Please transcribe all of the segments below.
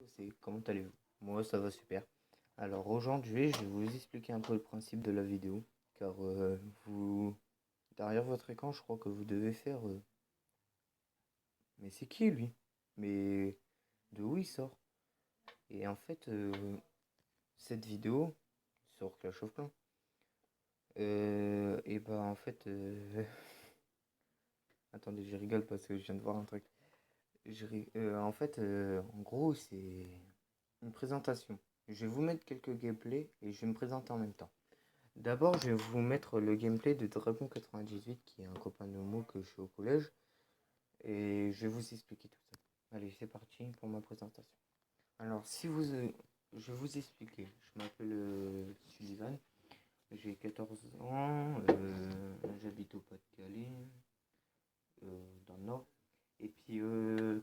C'est comment allez-vous? Moi ça va super. Alors aujourd'hui je vais vous expliquer un peu le principe de la vidéo car vous derrière votre écran je crois que vous devez faire mais c'est qui lui? Mais de où il sort? Et en fait cette vidéo sur Clash of Clans et bah en fait attendez je rigole parce que je viens de voir un truc. En fait en gros c'est une présentation. Je vais vous mettre quelques gameplays et je vais me présenter en même temps. D'abord, je vais vous mettre le gameplay de Dragon98, qui est un copain de Momo que je suis au collège, et je vais vous expliquer tout ça. Allez, c'est parti pour ma présentation. Alors, je vais vous expliquer. Je m'appelle Sullivan, j'ai 14 ans, j'habite au Pas-de-Calais, dans le Nord. Et puis,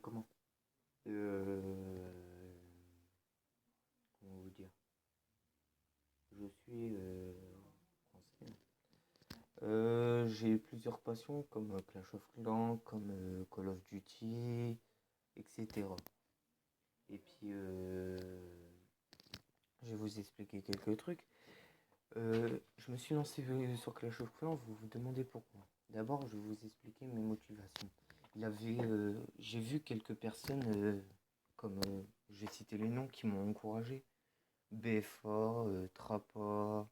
comment vous dire? Je suis français. J'ai plusieurs passions comme Clash of Clans, comme Call of Duty, etc. Et puis, je vais vous expliquer quelques trucs. Je me suis lancé sur Clash of Clans, vous vous demandez pourquoi. D'abord, je vais vous expliquer mes motivations. J'ai vu quelques personnes, comme je vais citer les noms, qui m'ont encouragé. BFA, Trappa,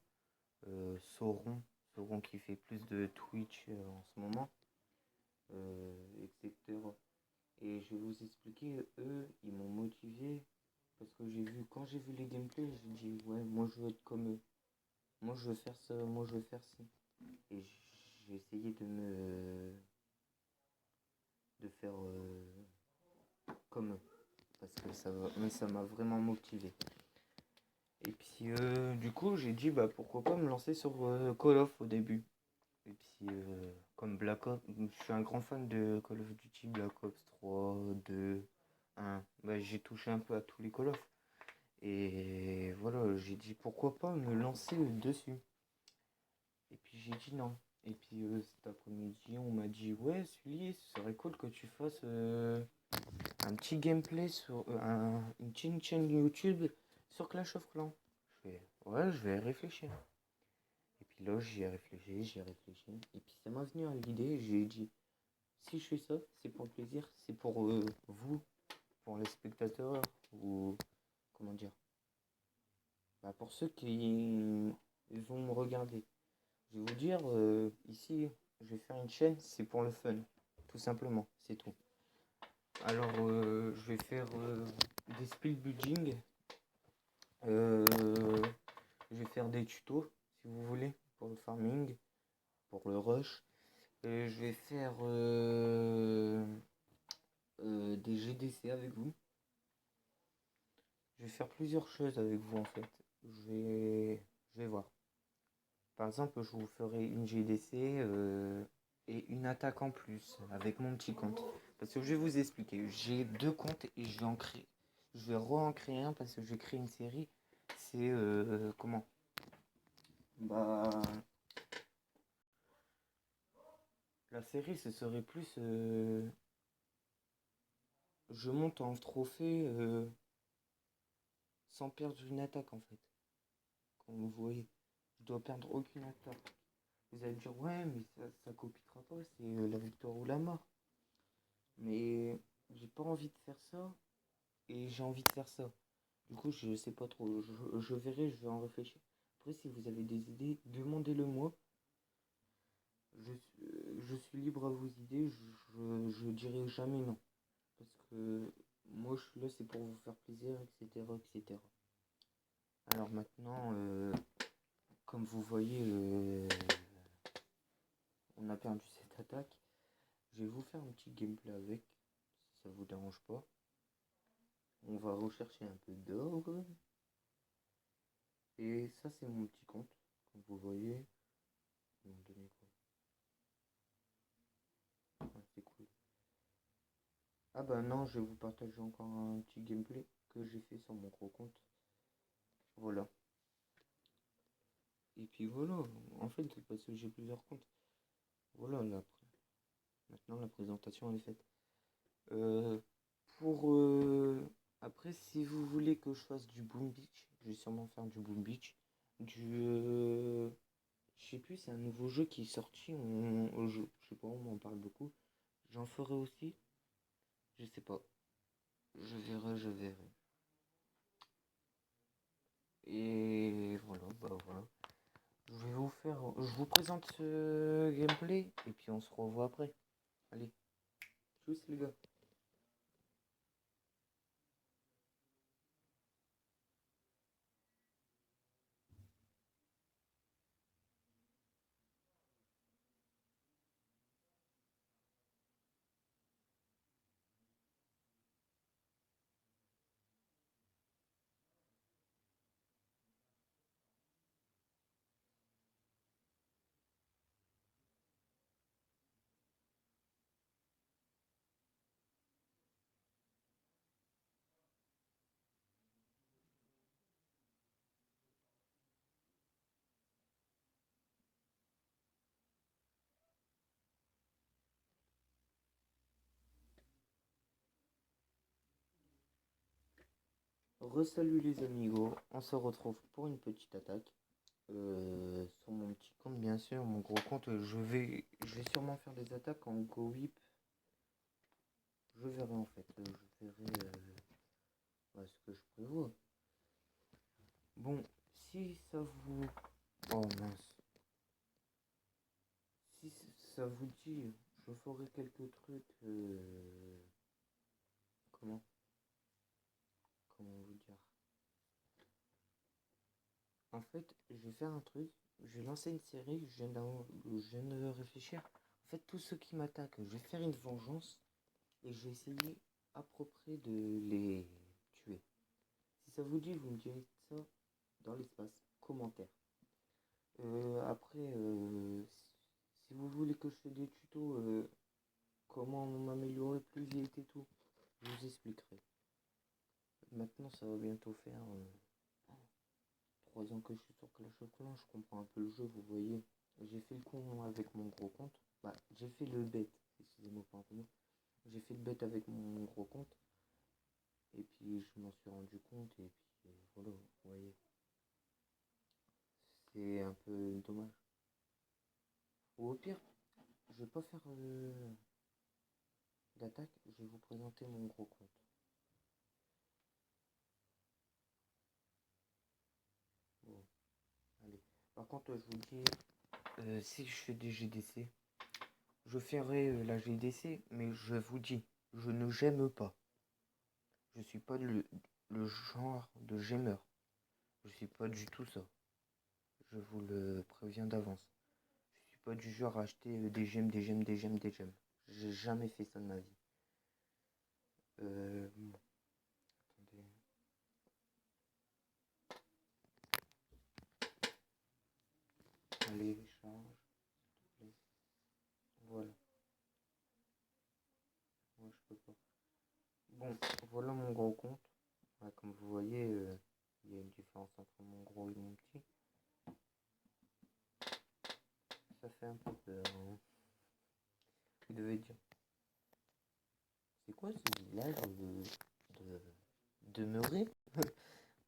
Sauron. Sauron qui fait plus de Twitch en ce moment. Etc. Et je vais vous expliquer, eux, ils m'ont motivé parce que quand j'ai vu les gameplays, j'ai dit, ouais, moi je veux être comme eux. Moi je veux faire ça, moi je veux faire ci. Et j'ai essayé de faire comme eux. Parce que ça m'a vraiment motivé. Et puis du coup, j'ai dit, bah pourquoi pas me lancer sur Call of au début. Et puis, comme Black Ops, je suis un grand fan de Call of Duty, Black Ops 3, 2, 1. Bah, j'ai touché un peu à tous les Call of. Et voilà, j'ai dit pourquoi pas me lancer dessus. Et puis j'ai dit non. Et puis cet après-midi, on m'a dit ouais, Sully, ce serait cool que tu fasses un petit gameplay sur une petite chaîne YouTube sur Clash of Clans. Je fais ouais, je vais réfléchir. Et puis là, j'y ai réfléchi, j'y ai réfléchi. Et puis ça m'a venu à l'idée, j'ai dit, si je fais ça, c'est pour le plaisir, c'est pour vous, pour les spectateurs, ou comment dire, bah, pour ceux qui vont me regarder. Je vais vous dire, ici, je vais faire une chaîne, c'est pour le fun, tout simplement, c'est tout. Alors, je vais faire des speed building, euh, je vais faire des tutos, si vous voulez, pour le farming, pour le rush. Je vais faire des GDC avec vous. Je vais faire plusieurs choses avec vous en fait. Je vais voir. Par exemple, je vous ferai une GDC et une attaque en plus avec mon petit compte. Parce que je vais vous expliquer. J'ai deux comptes et je vais re-en créer un parce que je vais créer une série. C'est comment? Bah, la série, ce serait plus. Je monte en trophée sans perdre une attaque en fait. Comme vous voyez, je dois perdre aucune attaque. Vous allez me dire, ouais, mais ça copiera pas, c'est la victoire ou la mort. Mais j'ai pas envie de faire ça et j'ai envie de faire ça. Du coup, je sais pas trop. Je verrai, je vais en réfléchir. Après, si vous avez des idées, demandez-le moi. Je suis libre à vos idées, je dirai jamais non. Parce que moi, je suis là, c'est pour vous faire plaisir, etc. etc. Alors maintenant, comme vous voyez, on a perdu cette attaque. Je vais vous faire un petit gameplay avec, si ça vous dérange pas. On va rechercher un peu d'or. Et ça, c'est mon petit compte. Comme vous voyez. Ils m'ont donné quoi? Ah, c'est cool. Ah bah non, je vais vous partager encore un petit gameplay que j'ai fait sur mon gros compte. Voilà. Et puis voilà. En fait, c'est parce que j'ai plusieurs comptes. Voilà, maintenant la présentation elle est faite. Euh, pour Après, si vous voulez que je fasse du Boom Beach, je vais sûrement faire du Boom Beach. Je sais plus, c'est un nouveau jeu qui est sorti. Je sais pas, on m'en parle beaucoup. J'en ferai aussi. Je sais pas. Je verrai, je verrai. Et voilà, bah voilà. Je vous présente ce gameplay et puis on se revoit après. Allez, tchuss les gars. Resalut les amigos, on se retrouve pour une petite attaque. Sur mon petit compte, bien sûr, mon gros compte, je vais sûrement faire des attaques en Go Whip. Je verrai en fait, je verrai ce que je prévois. Bon, si ça vous... Oh mince. Si ça vous dit, je ferai quelques trucs... Comment? Comment vous dire? En fait, je vais faire un truc. Je vais lancer une série, je viens de réfléchir. En fait, tous ceux qui m'attaquent, je vais faire une vengeance. Et je vais essayer à peu près de les tuer. Si ça vous dit, vous me direz ça dans l'espace commentaire. Après, si vous voulez que je fasse des tutos, comment m'améliorer plus vite et tout, je vous expliquerai. Maintenant, ça va bientôt faire 3 ans que je suis sur Clash of Clans, je comprends un peu le jeu, vous voyez. J'ai fait le con avec mon gros compte. Bah, j'ai fait le bête, excusez-moi pas un peu. J'ai fait le bête avec mon gros compte. Et puis je m'en suis rendu compte et puis voilà, vous voyez. C'est un peu dommage. Ou au pire, je vais pas faire d'attaque, je vais vous présenter mon gros compte. Bon, allez. Par contre, je vous dis, si je fais des GDC, je ferai la GDC, mais je vous dis, je ne j'aime pas. Je suis pas le genre de gemeur. Je suis pas du tout ça. Je vous le préviens d'avance. Je suis pas du genre à acheter des gemmes, des gemmes, des gemmes, des gemmes. J'ai jamais fait ça de ma vie. Bon, attendez. Allez, charge, s'il te plaît. Voilà. Moi, je peux pas. Bon, voilà mon gros compte. Ouais, comme vous voyez, il y a une différence entre mon gros et mon petit. Ça fait un peu peur, hein. Vous devez dire, c'est quoi ce village de demeuré?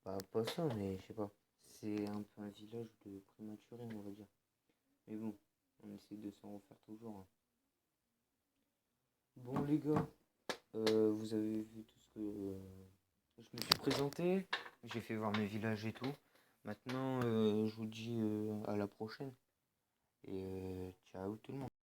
Bah, pas ça, mais je sais pas. C'est un peu un village de prématuré, on va dire. Mais bon, on essaie de s'en refaire toujours, hein. Bon, les gars, vous avez vu tout ce que je me suis présenté. J'ai fait voir mes villages et tout. Maintenant, je vous dis à la prochaine. Et ciao tout le monde.